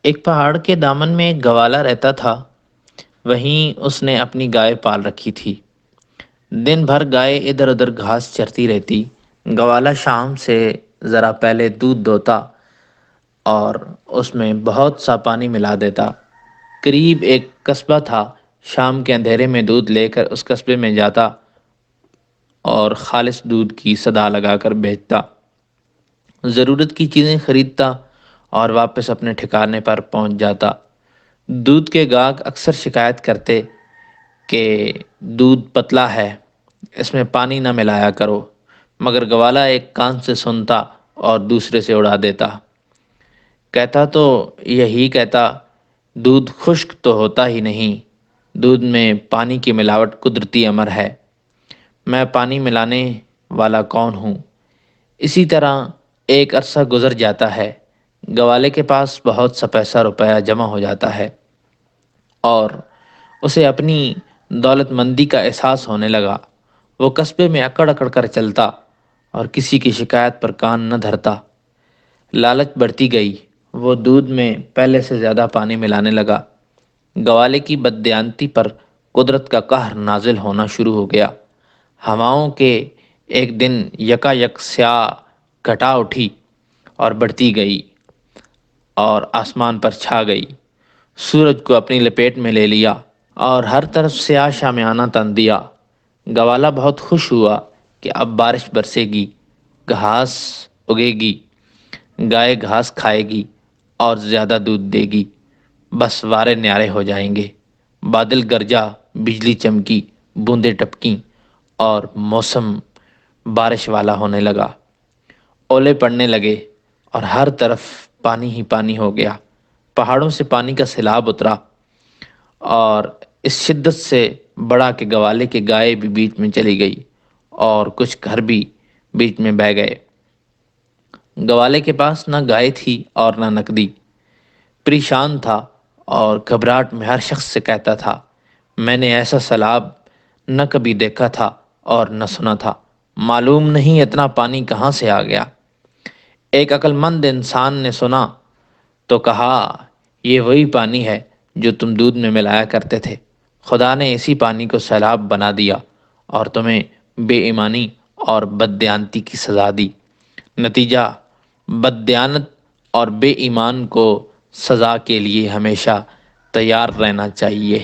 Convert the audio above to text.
ایک پہاڑ کے دامن میں ایک گوالا رہتا تھا۔ وہیں اس نے اپنی گائے پال رکھی تھی۔ دن بھر گائے ادھر ادھر گھاس چرتی رہتی۔ گوالا شام سے ذرا پہلے دودھ دوتا اور اس میں بہت سا پانی ملا دیتا۔ قریب ایک قصبہ تھا۔ شام کے اندھیرے میں دودھ لے کر اس قصبے میں جاتا اور خالص دودھ کی صدا لگا کر بیچتا، ضرورت کی چیزیں خریدتا اور واپس اپنے ٹھکانے پر پہنچ جاتا۔ دودھ کے گاہک اکثر شکایت کرتے کہ دودھ پتلا ہے، اس میں پانی نہ ملایا کرو، مگر گوالا ایک کان سے سنتا اور دوسرے سے اڑا دیتا۔ کہتا تو یہی کہتا، دودھ خشک تو ہوتا ہی نہیں، دودھ میں پانی کی ملاوٹ قدرتی امر ہے، میں پانی ملانے والا کون ہوں؟ اسی طرح ایک عرصہ گزر جاتا ہے، گوالے کے پاس بہت سا پیسہ روپیہ جمع ہو جاتا ہے اور اسے اپنی دولت مندی کا احساس ہونے لگا۔ وہ قصبے میں اکڑ اکڑ کر چلتا اور کسی کی شکایت پر کان نہ دھرتا۔ لالچ بڑھتی گئی، وہ دودھ میں پہلے سے زیادہ پانی ملانے لگا۔ گوالے کی بددیانتی پر قدرت کا قہر نازل ہونا شروع ہو گیا۔ ہواؤں کے ایک دن یکا یک سیاہ گھٹا اٹھی اور بڑھتی گئی اور آسمان پر چھا گئی، سورج کو اپنی لپیٹ میں لے لیا اور ہر طرف سیاہ شامیانہ تن دیا۔ گوالا بہت خوش ہوا کہ اب بارش برسے گی، گھاس اگے گی، گائے گھاس کھائے گی اور زیادہ دودھ دے گی، بس وارے نیارے ہو جائیں گے۔ بادل گرجا، بجلی چمکی، بوندیں ٹپکیں اور موسم بارش والا ہونے لگا۔ اولے پڑنے لگے اور ہر طرف پانی ہی پانی ہو گیا۔ پہاڑوں سے پانی کا سیلاب اترا اور اس شدت سے بڑا کہ گوالے کے گائے بھی بیچ میں چلی گئی اور کچھ گھر بھی بیچ میں بہہ گئے۔ گوالے کے پاس نہ گائے تھی اور نہ نقدی، پریشان تھا اور گھبراہٹ میں ہر شخص سے کہتا تھا، میں نے ایسا سیلاب نہ کبھی دیکھا تھا اور نہ سنا تھا، معلوم نہیں اتنا پانی کہاں سے آ گیا۔ ایک عقل مند انسان نے سنا تو کہا، یہ وہی پانی ہے جو تم دودھ میں ملایا کرتے تھے، خدا نے اسی پانی کو سیلاب بنا دیا اور تمہیں بے ایمانی اور بددیانتی کی سزا دی۔ نتیجہ، بددیانت اور بے ایمان کو سزا کے لیے ہمیشہ تیار رہنا چاہیے۔